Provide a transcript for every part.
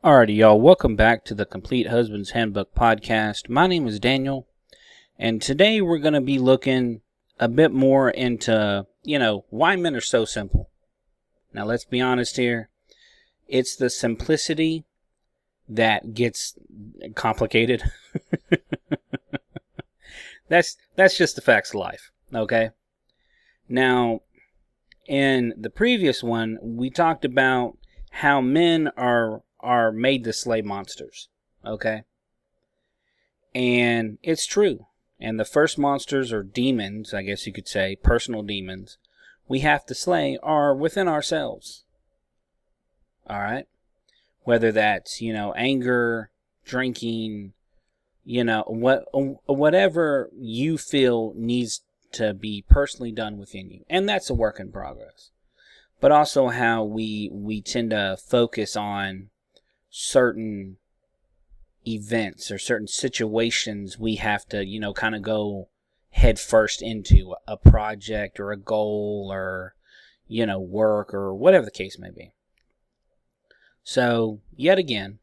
Alrighty, y'all. Welcome back to the Complete Husband's Handbook podcast. My name is Daniel, and today we're going to be looking a bit more into, why men are so simple. Now, let's be honest here. It's the simplicity that gets complicated. That's just the facts of life, okay? Now, in the previous one, we talked about how men are made to slay monsters, okay? And it's true. And the first monsters, or demons, I guess you could say, personal demons, we have to slay are within ourselves. Alright? Whether that's, anger, drinking, whatever you feel needs to be personally done within you. And that's a work in progress. But also how we tend to focus on certain events or certain situations we have to, kind of go head first into a project or a goal or, work or whatever the case may be. So, yet again,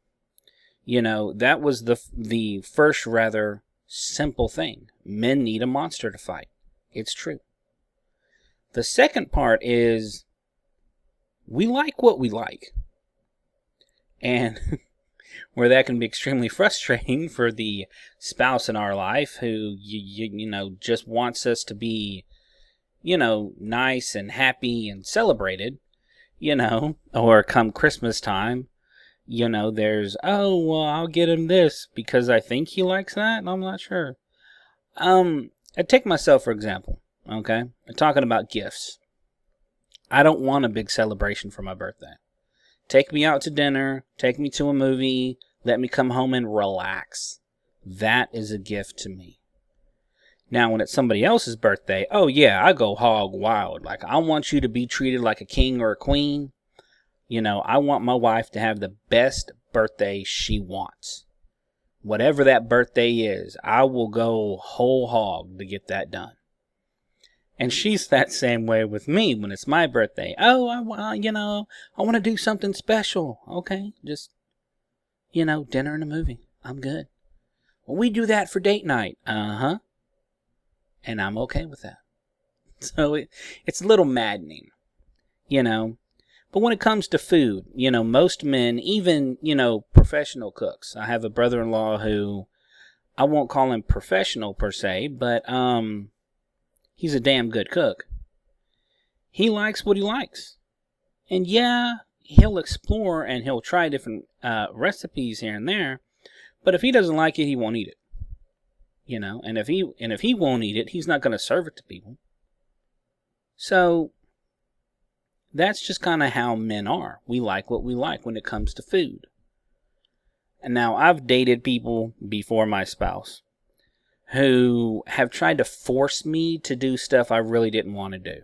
that was the first rather simple thing. Men need a monster to fight. It's true. The second part is we like what we like. And where that can be extremely frustrating for the spouse in our life who, just wants us to be, nice and happy and celebrated, or come Christmas time, there's, oh, well, I'll get him this because I think he likes that, and I'm not sure. I take myself, for example, okay? I'm talking about gifts. I don't want a big celebration for my birthday. Take me out to dinner, take me to a movie, let me come home and relax. That is a gift to me. Now, when it's somebody else's birthday, oh yeah, I go hog wild. Like, I want you to be treated like a king or a queen. I want my wife to have the best birthday she wants. Whatever that birthday is, I will go whole hog to get that done. And she's that same way with me when it's my birthday. Oh, I want to do something special. Okay, just, dinner and a movie. I'm good. Well, we do that for date night. Uh-huh. And I'm okay with that. So it's a little maddening, But when it comes to food, most men, even, professional cooks. I have a brother-in-law who, I won't call him professional per se, but, he's a damn good cook. He likes what he likes. And yeah, he'll explore and he'll try different recipes here and there. But if he doesn't like it, he won't eat it. And if he won't eat it, he's not going to serve it to people. So that's just kind of how men are. We like what we like when it comes to food. And now I've dated people before my spouse who have tried to force me to do stuff I really didn't want to do.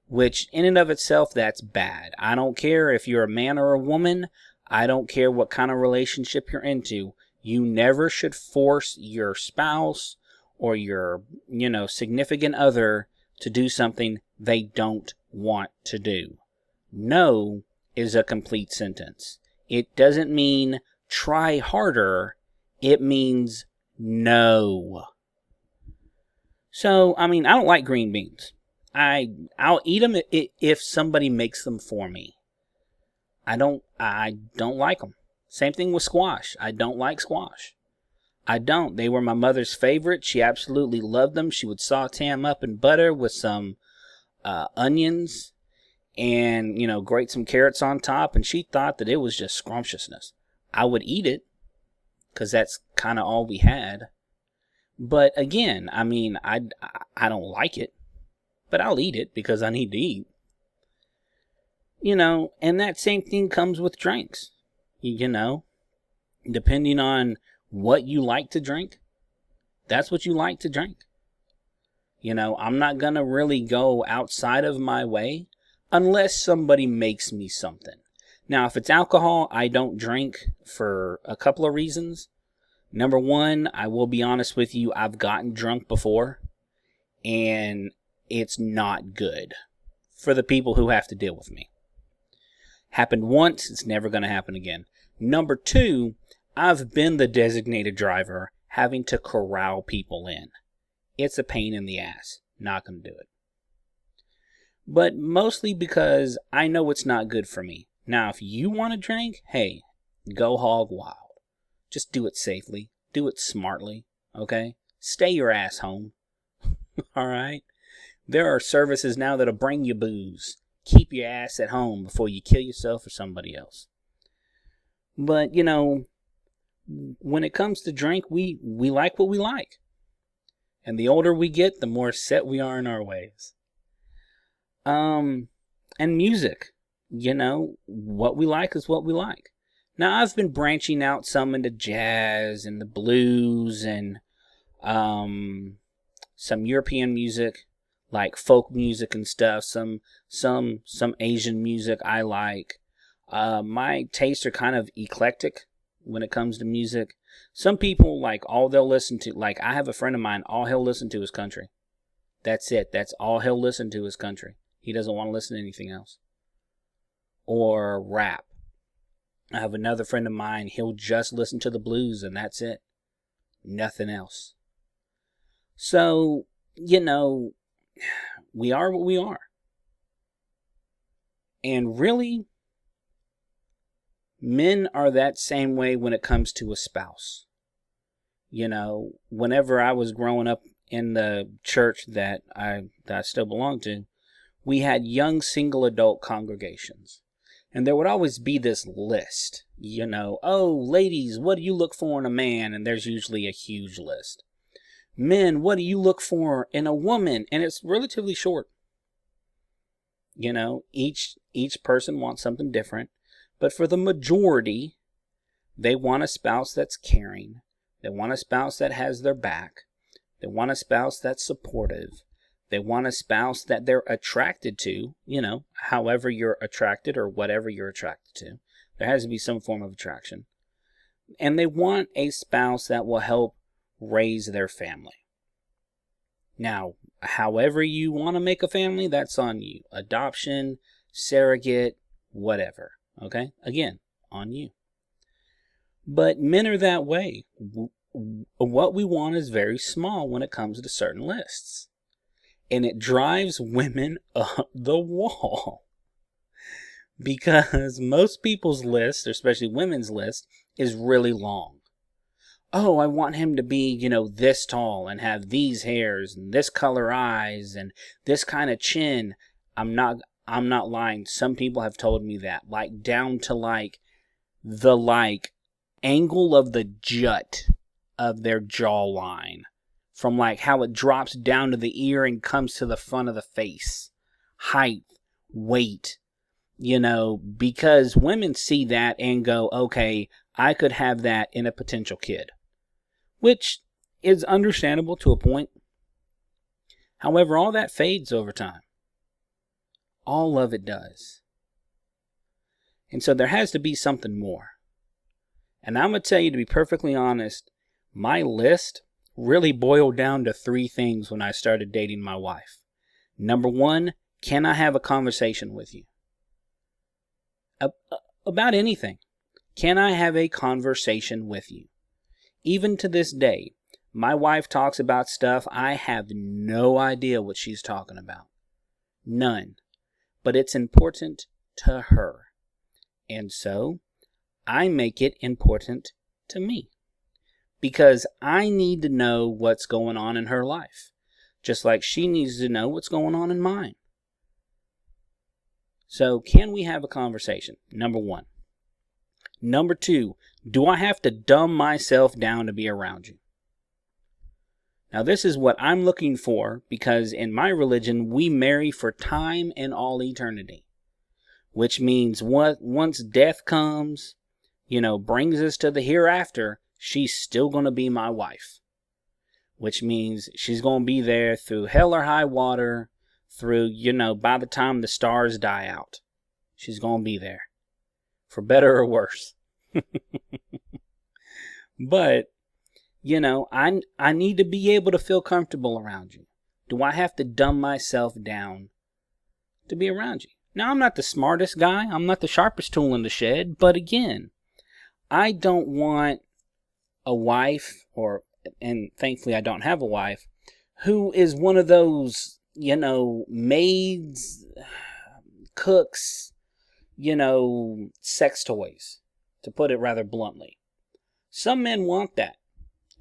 Which, in and of itself, that's bad. I don't care if you're a man or a woman. I don't care what kind of relationship you're into. You never should force your spouse or your, significant other to do something they don't want to do. No is a complete sentence. It doesn't mean try harder. It means no. So, I don't like green beans. I'll eat them if somebody makes them for me. I don't like them. Same thing with squash. I don't like squash. I don't. They were my mother's favorite. She absolutely loved them. She would saute them up in butter with some onions and, grate some carrots on top. And she thought that it was just scrumptiousness. I would eat it because that's kind of all we had. But again, I don't like it. But I'll eat it because I need to eat. And that same thing comes with drinks. Depending on what you like to drink, that's what you like to drink. I'm not going to really go outside of my way unless somebody makes me something. Now, if it's alcohol, I don't drink for a couple of reasons. Number one, I will be honest with you, I've gotten drunk before, and it's not good for the people who have to deal with me. Happened once, it's never going to happen again. Number two, I've been the designated driver having to corral people in. It's a pain in the ass. Not going to do it. But mostly because I know it's not good for me. Now, if you want to drink, hey, go hog wild. Just do it safely. Do it smartly. Okay? Stay your ass home. Alright? There are services now that'll bring you booze. Keep your ass at home before you kill yourself or somebody else. But, when it comes to drink, we like what we like. And the older we get, the more set we are in our ways. And music. What we like is what we like. Now, I've been branching out some into jazz and the blues and some European music, like folk music and stuff. Some Asian music I like. My tastes are kind of eclectic when it comes to music. Some people, all they'll listen to, I have a friend of mine, all he'll listen to is country. That's it. That's all he'll listen to is country. He doesn't want to listen to anything else. Or rap. I have another friend of mine, he'll just listen to the blues and that's it. Nothing else. So, we are what we are. And really, men are that same way when it comes to a spouse. Whenever I was growing up in the church that I still belong to, we had young single adult congregations. And there would always be this list, oh, ladies, what do you look for in a man? And there's usually a huge list. Men, what do you look for in a woman? And it's relatively short. Each person wants something different. But for the majority, they want a spouse that's caring. They want a spouse that has their back. They want a spouse that's supportive. They want a spouse that they're attracted to, however you're attracted or whatever you're attracted to. There has to be some form of attraction. And they want a spouse that will help raise their family. Now, however you want to make a family, that's on you. Adoption, surrogate, whatever. Okay? Again, on you. But men are that way. What we want is very small when it comes to certain lists. And it drives women up the wall. Because most people's list, especially women's list, is really long. Oh, I want him to be, this tall and have these hairs and this color eyes and this kind of chin. I'm not lying. Some people have told me that, down to the angle of the jut of their jawline. From how it drops down to the ear and comes to the front of the face. Height, weight, because women see that and go, okay, I could have that in a potential kid. Which is understandable to a point. However, all that fades over time. All of it does. And so there has to be something more. And I'm going to tell you, to be perfectly honest, my list really boiled down to 3 things when I started dating my wife. Number 1, can I have a conversation with you? About anything. Can I have a conversation with you? Even to this day, my wife talks about stuff I have no idea what she's talking about. None. But it's important to her. And so, I make it important to me. Because I need to know what's going on in her life. Just like she needs to know what's going on in mine. So, can we have a conversation? Number 1. Number 2, do I have to dumb myself down to be around you? Now, this is what I'm looking for, because in my religion, we marry for time and all eternity. Which means once death comes, brings us to the hereafter, she's still going to be my wife. Which means she's going to be there through hell or high water, through, by the time the stars die out. She's going to be there. For better or worse. But, I need to be able to feel comfortable around you. Do I have to dumb myself down to be around you? Now, I'm not the smartest guy. I'm not the sharpest tool in the shed. But again, I don't want a wife, and thankfully I don't have a wife, who is one of those, maids, cooks, sex toys, to put it rather bluntly. Some men want that.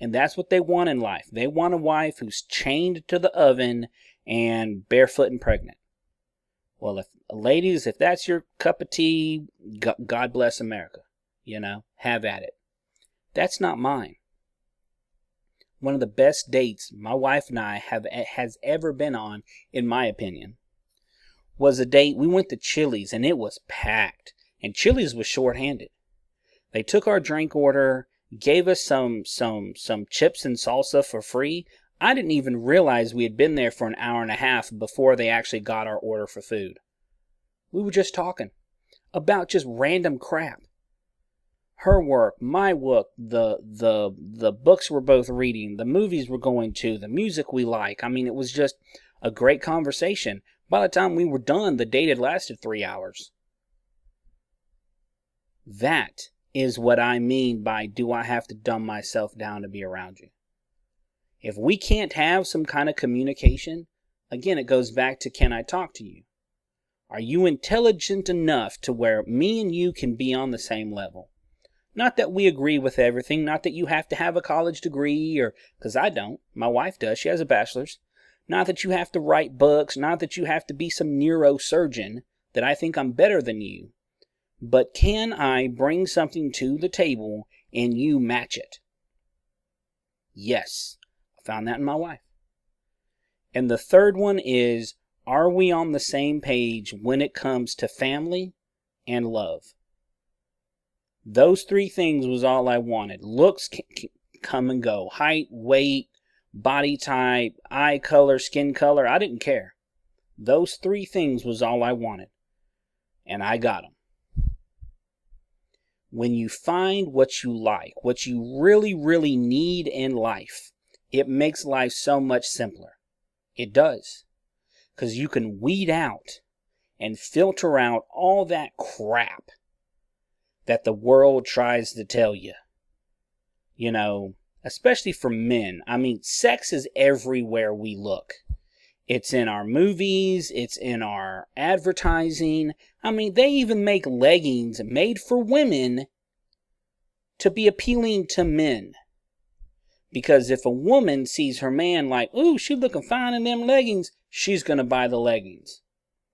And that's what they want in life. They want a wife who's chained to the oven and barefoot and pregnant. Well, ladies, if that's your cup of tea, God bless America. Have at it. That's not mine. One of the best dates my wife and I has ever been on, in my opinion, was a date. We went to Chili's and it was packed. And Chili's was shorthanded. They took our drink order, gave us some chips and salsa for free. I didn't even realize we had been there for an hour and a half before they actually got our order for food. We were just talking about just random crap. Her work, my work, the books we're both reading, the movies we're going to, the music we like. I mean, it was just a great conversation. By the time we were done, the date had lasted 3 hours. That is what I mean by, do I have to dumb myself down to be around you? If we can't have some kind of communication, again, it goes back to, can I talk to you? Are you intelligent enough to where me and you can be on the same level? Not that we agree with everything, not that you have to have a college degree, because I don't. My wife does. She has a bachelor's. Not that you have to write books, not that you have to be some neurosurgeon, that I think I'm better than you. But can I bring something to the table and you match it? Yes. I found that in my wife. And the third one is, are we on the same page when it comes to family and love? Those 3 things was all I wanted. Looks come and go. Height, weight, body type, eye color, skin color. I didn't care. Those 3 things was all I wanted. And I got them. When you find what you like, what you really, really need in life, it makes life so much simpler. It does. Because you can weed out and filter out all that crap that the world tries to tell you. Especially for men. I mean, sex is everywhere we look. It's in our movies. It's in our advertising. I mean, they even make leggings made for women to be appealing to men. Because if a woman sees her man like, ooh, she's looking fine in them leggings, she's going to buy the leggings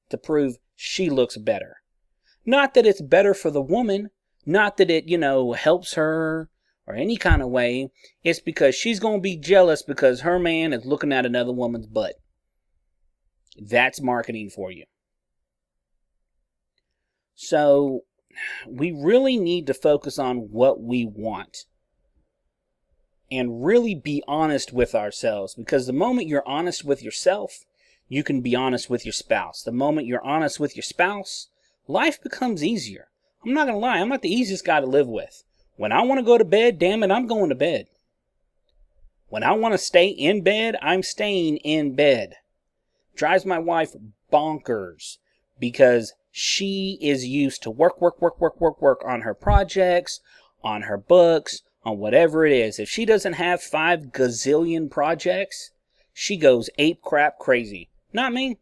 to prove she looks better. Not that it's better for the woman. Not that it, helps her or any kind of way. It's because she's going to be jealous because her man is looking at another woman's butt. That's marketing for you. So we really need to focus on what we want and really be honest with ourselves, because the moment you're honest with yourself, you can be honest with your spouse. The moment you're honest with your spouse, life becomes easier. I'm not going to lie, I'm not the easiest guy to live with. When I want to go to bed, damn it, I'm going to bed. When I want to stay in bed, I'm staying in bed. Drives my wife bonkers because she is used to work on her projects, on her books, on whatever it is. If she doesn't have 5 gazillion projects, she goes ape crap crazy. Not me.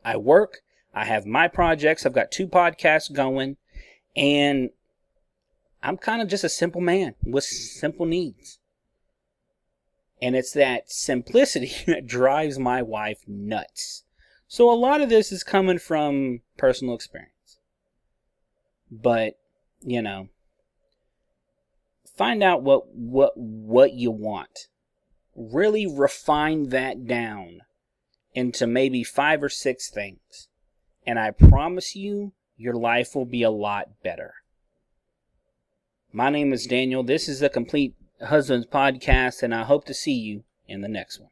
I work. I have my projects. I've got 2 podcasts going. And I'm kind of just a simple man with simple needs. And it's that simplicity that drives my wife nuts. So a lot of this is coming from personal experience. But, find out what you want. Really refine that down into maybe 5 or 6 things. And I promise you, your life will be a lot better. My name is Daniel. This is the Complete Husbands Podcast, and I hope to see you in the next one.